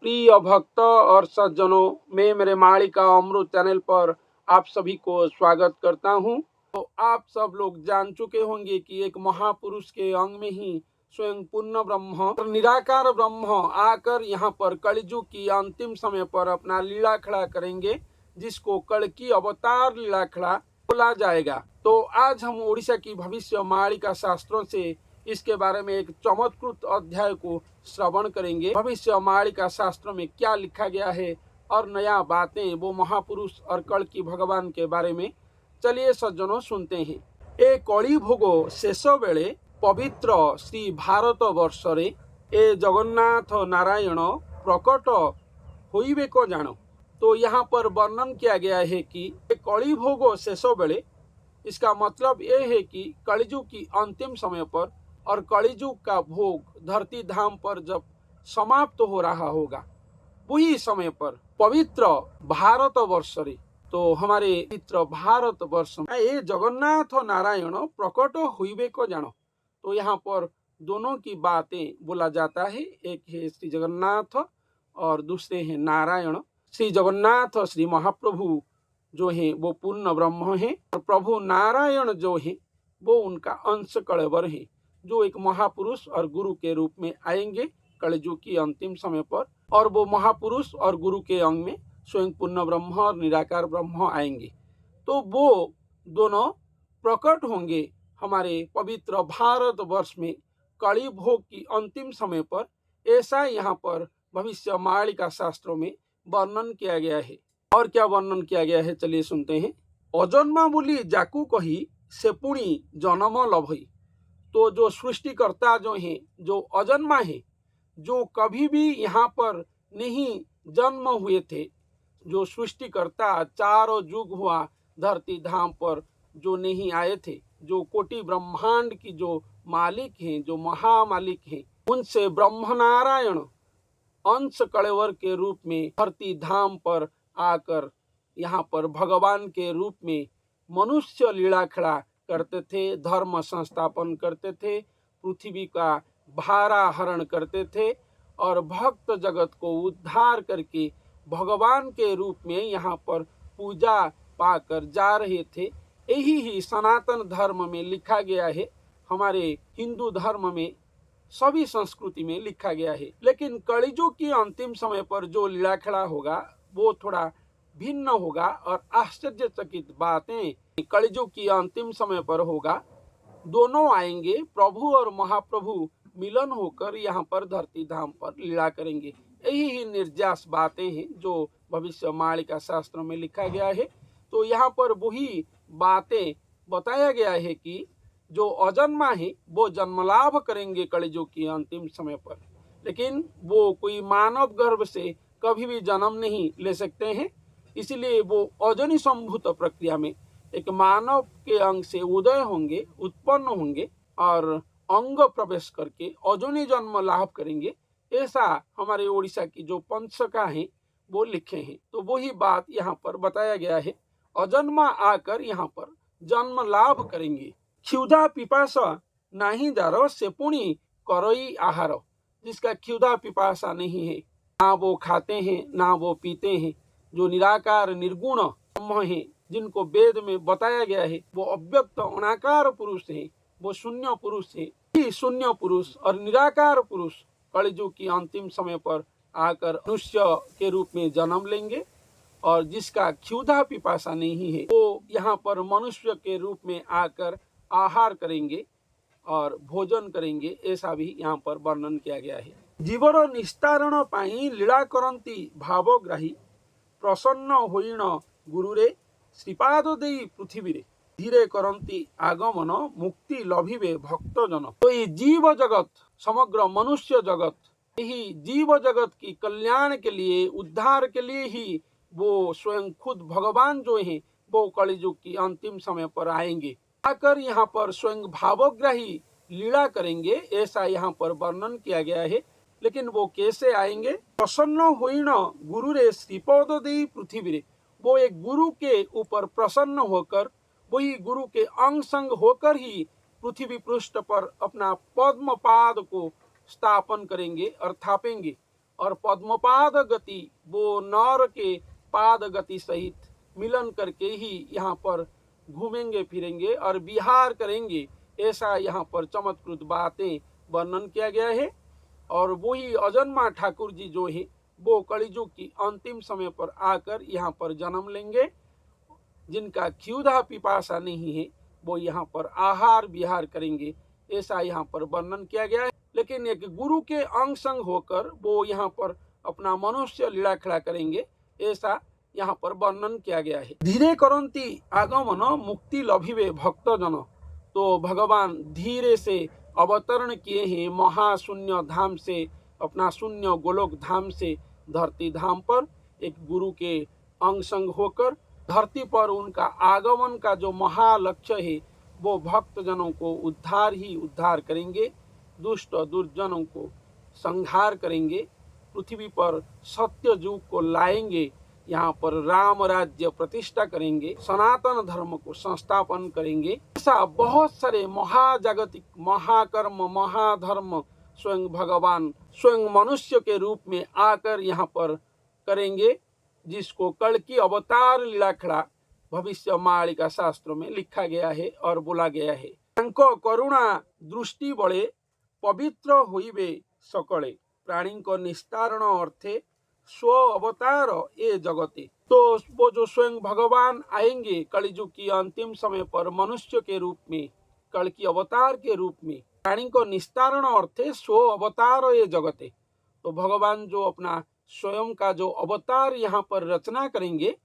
प्रिय भक्त और सज्जनों, मैं मेरे मालिका अमृत चैनल पर आप सभी को स्वागत करता हूं। तो आप सब लोग जान चुके होंगे कि एक महापुरुष के अंग में ही स्वयं पूर्ण ब्रह्म और निराकार ब्रह्म आकर यहाँ पर कलयुग की अंतिम समय पर अपना लीला खड़ा करेंगे, जिसको कल्कि अवतार लीला खड़ा बोला जाएगा। तो आज हम उड़ीसा की भविष्य मालिका शास्त्रों से इसके बारे में एक चमत्कृत अध्याय को श्रवण करेंगे। भविष्य मालिका शास्त्र में क्या लिखा गया है और नया बातें वो महापुरुष और कल्कि भगवान के बारे में। चलिए सज्जनों सुनते हैं। ए कली भोग शेष बेले पवित्र श्री भारत वर्ष रे ए जगन्नाथ नारायण प्रकट होइबे को जानो। तो यहाँ पर वर्णन किया गया है कि कली भोग शेष बेले, इसका मतलब ये है कि कलिजुग की अंतिम समय पर और कलिजुग का भोग धरती धाम पर जब समाप्त हो रहा होगा, वही समय पर पवित्र भारत वर्ष रे, तो हमारे पवित्र भारत वर्ष में ये जगन्नाथ नारायण प्रकट हुईबे को जानो। तो यहाँ पर दोनों की बातें बोला जाता है। एक है श्री जगन्नाथ और दूसरे हैं नारायण। श्री जगन्नाथ श्री महाप्रभु जो है वो पूर्ण ब्रह्म है, और प्रभु नारायण जो है वो उनका अंश कलेवर है, जो एक महापुरुष और गुरु के रूप में आएंगे कलिजुग की अंतिम समय पर। और वो महापुरुष और गुरु के अंग में स्वयं पूर्ण ब्रह्म और निराकार ब्रह्म आएंगे। तो वो दोनों प्रकट होंगे हमारे पवित्र भारत वर्ष में कली भोग की अंतिम समय पर। ऐसा यहाँ पर भविष्य मालिका शास्त्रों में वर्णन किया गया है। और क्या वर्णन किया गया है, चलिए सुनते हैं। अजन्मा बोली जाकू कही से पुणी जन्म लभई। तो जो सृष्टिकर्ता जो है, जो अजन्मा है, जो कभी भी यहाँ पर नहीं जन्म हुए थे, जो सृष्टिकर्ता चारों युग हुआ धरती धाम पर जो नहीं आए थे, जो कोटि ब्रह्मांड की जो मालिक हैं, जो महामालिक हैं, उनसे ब्रह्मनारायण अंश कलेवर के रूप में धरती धाम पर आकर यहाँ पर भगवान के रूप में मनुष्य लीला खड़ा करते थे, धर्म संस्थापन करते थे, पृथ्वी का भारा हरण करते थे और भक्त जगत को उद्धार करके भगवान के रूप में यहाँ पर पूजा पाकर जा रहे थे। यही ही सनातन धर्म में लिखा गया है, हमारे हिंदू धर्म में सभी संस्कृति में लिखा गया है। लेकिन कलिजुग की अंतिम समय पर जो लीला खड़ा होगा वो थोड़ा भिन्न होगा और आश्चर्यचकित बातें कलिजुग की अंतिम समय पर होगा। दोनों आएंगे, प्रभु और महाप्रभु मिलन होकर यहाँ पर धरती धाम पर लीला करेंगे। यही ही निर्जास बातें हैं जो भविष्य मालिका शास्त्र में लिखा गया है। तो यहाँ पर वही बातें बताया गया है कि जो अजन्मा है वो जन्म लाभ करेंगे कलिजुग की अंतिम समय पर, लेकिन वो कोई मानव गर्भ से कभी भी जन्म नहीं ले सकते हैं। इसलिए वो अजनी संभूत प्रक्रिया में एक मानव के अंग से उदय होंगे, उत्पन्न होंगे और अंग प्रवेश करके अजनी जन्म लाभ करेंगे। ऐसा हमारे उड़ीसा की जो पंचका है वो लिखे हैं। तो वही बात यहाँ पर बताया गया है, अजन्मा आकर यहाँ पर जन्म लाभ करेंगे। क्षुधा पिपासा नहीं जारो से पुणी करई आहार। जिसका क्षुधा पिपासा नहीं है, ना वो खाते हैं ना वो पीते हैं, जो निराकार निर्गुण ब्रह्म है, जिनको वेद में बताया गया है वो अव्यक्त अनाकार पुरुष है, वो शून्य पुरुष है। शून्य पुरुष और निराकार पुरुष कलिजुग की अंतिम समय पर आकर मनुष्य के रूप में जन्म लेंगे, और जिसका क्षुधा पिपासा नहीं है वो यहाँ पर मनुष्य के रूप में आकर आहार करेंगे और भोजन करेंगे। ऐसा भी यहाँ पर वर्णन किया गया है। जीवर निस्तारण पाई लीला करंती भावग्राही प्रसन्न होइण गुरुरे श्रीपाद देई पृथ्वी रे धीरे करंती आगमन मुक्ति लभिबे भक्त जन। तो ये जीव जगत, समग्र मनुष्य जगत, यही जीव जगत की कल्याण के लिए, उद्धार के लिए ही वो स्वयं खुद भगवान जो है वो कलिजुग की अंतिम समय पर आएंगे, आकर यहाँ पर स्वयं भावग्राही लीला करेंगे। ऐसा यहाँ पर वर्णन किया गया है। लेकिन वो कैसे आएंगे? प्रसन्न होइण गुरु रे श्रीपद देई पृथ्वी रे, वो एक गुरु के ऊपर प्रसन्न होकर, वही गुरु के अंग संग होकर ही पृथ्वी पृष्ठ पर अपना पद्म पाद को स्थापन करेंगे और थापेंगे। और पद्मपाद गति वो नर के पाद गति सहित मिलन करके ही यहाँ पर घूमेंगे फिरेंगे और विहार करेंगे, ऐसा यहाँ पर चमत्कृत बातें वर्णन किया गया है। और वही अजन्मा ठाकुर जी जो है वो कलियुग की अंतिम समय पर आकर यहाँ पर जन्म लेंगे। जिनका क्षुधा पिपासा नहीं है वो यहाँ पर आहार विहार करेंगे, ऐसा यहाँ पर वर्णन किया गया है। लेकिन एक गुरु के अंग संग होकर वो यहाँ पर अपना मनुष्य लीला खड़ा करेंगे, ऐसा यहाँ पर वर्णन किया गया है। धीरे करंती आगमन मुक्ति लभिवे भक्त जन, तो भगवान धीरे से अवतरण किए हैं महाशून्य धाम से, अपना शून्य गोलोक धाम से धरती धाम पर एक गुरु के अंग संग होकर धरती पर उनका आगमन का जो महालक्ष्य है वो भक्त जनों को उद्धार ही उद्धार करेंगे, दुष्ट दुर्जनों को संहार करेंगे, पृथ्वी पर सत्य युग को लाएंगे, यहाँ पर राम राज्य प्रतिष्ठा करेंगे, सनातन धर्म को संस्थापन करेंगे। ऐसा बहुत सारे महाजागतिक महाकर्म महाधर्म स्वयं भगवान स्वयं मनुष्य के रूप में आकर यहाँ पर करेंगे, जिसको कल्कि अवतार लीलाखड़ा भविष्य मालिका शास्त्र में लिखा गया है और बोला गया है। तांको करुणा दृष्टि बड़े पवित्र होइबे सकले, प्राणी को निस्तारण अर्थे स्व अवतार ए जगते। तो वो जो स्वयं भगवान आएंगे कलियुग की अंतिम समय पर मनुष्य के रूप में, कल्कि अवतार के रूप में, प्राणी को निस्तारण अर्थे स्व अवतार ए जगते। तो भगवान जो अपना स्वयं का जो अवतार यहाँ पर रचना करेंगे,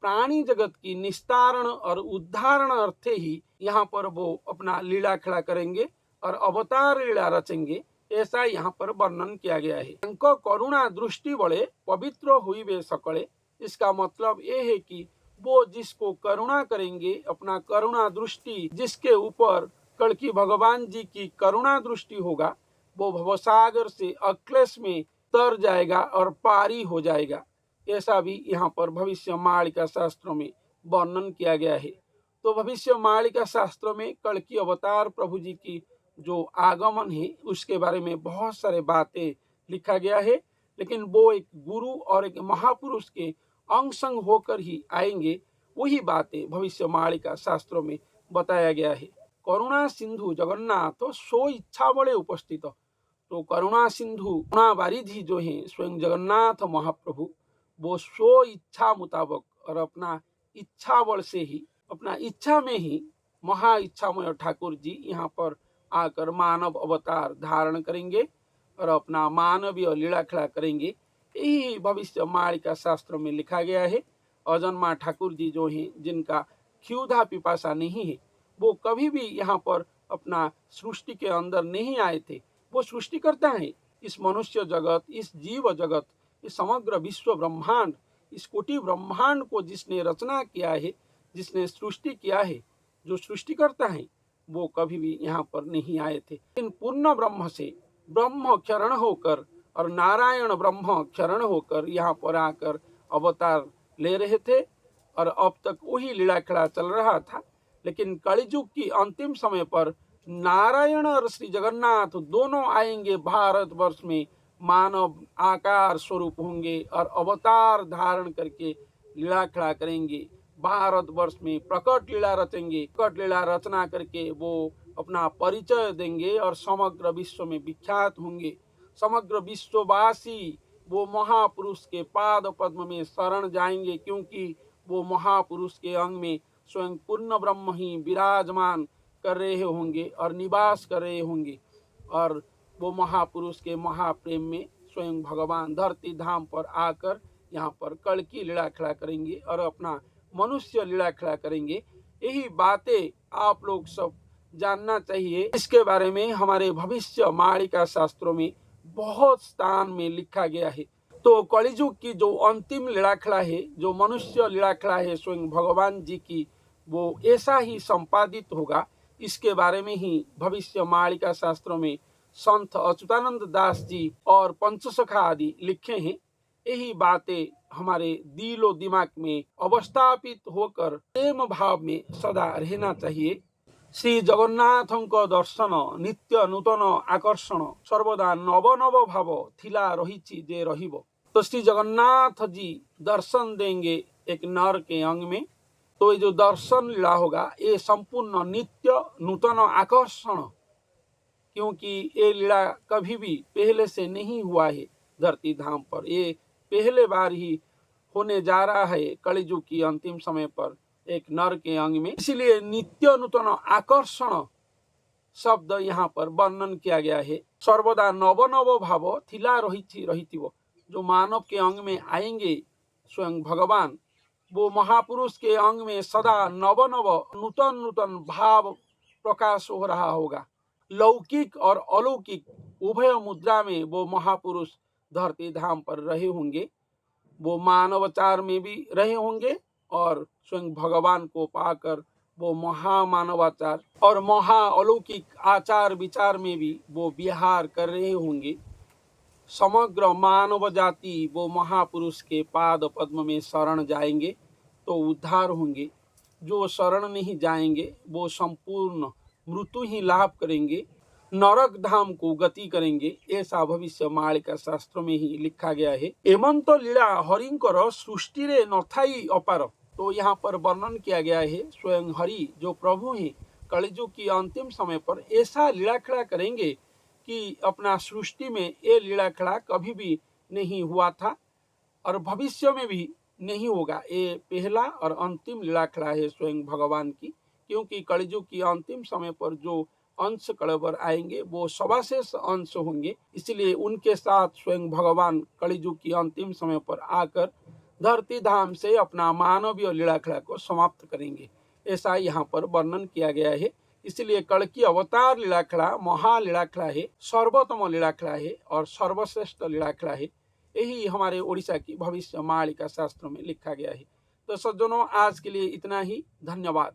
प्राणी जगत की निस्तारण और उद्धारण अर्थे ही यहाँ पर वो अपना लीला खड़ा करेंगे और अवतार लीला रचेंगे, ऐसा यहाँ पर वर्णन किया गया है। उनको करुणा दृष्टि बड़े पवित्र हुई सकले, इसका मतलब ये है कि वो जिसको करुणा करेंगे, अपना करुणा दृष्टि जिसके ऊपर कल्कि भगवान जी की करुणा दृष्टि होगा, वो भवसागर से अक्लेश में तर जाएगा और पारी हो जाएगा, ऐसा भी यहाँ पर भविष्य मालिका शास्त्रों में वर्णन किया गया है। तो भविष्य मालिका शास्त्र में कल्कि अवतार प्रभु जी की जो आगमन है उसके बारे में बहुत सारे बातें लिखा गया है, लेकिन वो एक गुरु और एक महापुरुष के अंग संग होकर ही आएंगे, वही बातें भविष्य मालिका शास्त्रों में बताया गया है। करुणा सिंधु जगन्नाथ सो इच्छा बड़े उपस्थित, तो करुणा सिंधु करुणा वारिधि जो है स्वयं जगन्नाथ महाप्रभु, वो सो इच्छा मुताबिक और अपना इच्छा बल से ही, अपना इच्छा में ही महा इच्छामय ठाकुर जी यहाँ पर आकर मानव अवतार धारण करेंगे और अपना मानवीय लीला खड़ा करेंगे। यही भविष्य मालिका शास्त्र में लिखा गया है। अजन्मा ठाकुर जी जो हैं, जिनका क्षुधा पिपासा नहीं है, वो कभी भी यहाँ पर अपना सृष्टि के अंदर नहीं आए थे। वो सृष्टि करता है इस मनुष्य जगत, इस जीव जगत, इस समग्र विश्व ब्रह्मांड, इस कोटि ब्रह्मांड को जिसने रचना किया है, जिसने सृष्टि किया है, जो सृष्टि करता है, वो कभी भी यहाँ पर नहीं आए थे। इन पूर्ण ब्रह्म से ब्रह्म क्षरण होकर और नारायण ब्रह्म क्षरण होकर यहाँ पर आकर अवतार ले रहे थे और अब तक वही लीला खड़ा चल रहा था। लेकिन कलियुग की अंतिम समय पर नारायण और श्री जगन्नाथ दोनों आएंगे भारतवर्ष में, मानव आकार स्वरूप होंगे और अवतार धारण करके लीला खड़ा करेंगे, भारतवर्ष में प्रकट लीला रचेंगे। प्रकट लीला रचना करके वो अपना परिचय देंगे और समग्र विश्व में विख्यात होंगे। समग्र विश्ववासी वो महापुरुष के पाद पद्म में शरण जाएंगे, क्योंकि वो महापुरुष के अंग में स्वयं पूर्ण ब्रह्म ही विराजमान कर रहे होंगे और निवास कर रहे होंगे, और वो महापुरुष के महाप्रेम में स्वयं भगवान धरती धाम पर आकर यहाँ पर कल्कि लीला खड़ा करेंगे और अपना मनुष्य लीला खड़ा करेंगे। यही बातें आप लोग सब जानना चाहिए। इसके बारे में हमारे भविष्य मालिका शास्त्रों में बहुत स्थान में लिखा गया है। तो कलियुग की जो अंतिम लीला खड़ा है, जो मनुष्य लीला खड़ा है स्वयं भगवान जी की, वो ऐसा ही संपादित होगा। इसके बारे में ही भविष्य मालिका शास्त्रों में संत अच्युतानंद दास जी और पंचसखा आदि लिखे हैं। यही बातें हमारे दिलो दिमाग में अवस्थापित होकर प्रेम भाव में सदा रहना चाहिए। श्री जगन्नाथଙ୍କ दर्शन नित्य नूतन आकर्षण सर्वदा नव नव भाव थिला रही जे रहिबो। तो श्री जगन्नाथ जी दर्शन देंगे एक नर के अंग में। तो ये जो दर्शन लीला होगा ये संपूर्ण नित्य नूतन आकर्षण, क्योंकि ये लीला कभी भी पहले से नहीं हुआ है धरती धाम पर। ये पहले बार ही होने जा रहा है कलिजुग की अंतिम समय पर एक नर के अंग में। इसलिए नित्य नूतन आकर्षण शब्द यहाँ पर वर्णन किया गया है। सर्वदा नव नव भाव थिला रहिथिबो। जो मानव के अंग में आएंगे स्वयं भगवान, वो महापुरुष के अंग में सदा नव नव नूतन नूतन भाव प्रकाश हो रहा होगा। लौकिक और अलौकिक उभय मुद्रा में वो महापुरुष धरती धाम पर रहे होंगे। वो मानवाचार में भी रहे होंगे और स्वयं भगवान को पाकर वो महामानवाचार और महाअलौकिक आचार विचार में भी वो विहार कर रहे होंगे। समग्र मानव जाति वो महापुरुष के पाद पद्म में शरण जाएंगे तो उद्धार होंगे। जो शरण नहीं जाएंगे वो संपूर्ण मृत्यु ही लाभ करेंगे, नरक धाम को गति करेंगे। ऐसा भविष्य मालिका शास्त्र में ही लिखा गया है। एमंत लीला हरिंकर सृष्टि रे नथाई अपार। तो यहाँ पर वर्णन किया गया है स्वयं हरि जो प्रभु हैं कलिजुग की अंतिम समय पर ऐसा लीला खड़ा करेंगे कि अपना सृष्टि में ये लीला खड़ा कभी भी नहीं हुआ था और भविष्य में भी नहीं होगा। ये पहला और अंतिम लीला खड़ा है स्वयं भगवान की, क्योंकि कलिजुग की अंतिम समय पर जो अंश कलवर आएंगे वो सवाशेष अंश होंगे। इसलिए उनके साथ स्वयं भगवान कलिजुग की अंतिम समय पर आकर धरती धाम से अपना मानवीय लीलाखड़ा को समाप्त करेंगे। ऐसा यहाँ पर वर्णन किया गया है। इसलिए कल्कि अवतार लीलाखड़ा महालीलाखड़ा है, सर्वोत्तम लीलाखड़ा है और सर्वश्रेष्ठ लीलाखड़ा है। यही हमारे उड़ीसा की भविष्य मालिका शास्त्र में लिखा गया है। तो सज्जनों, आज के लिए इतना ही। धन्यवाद।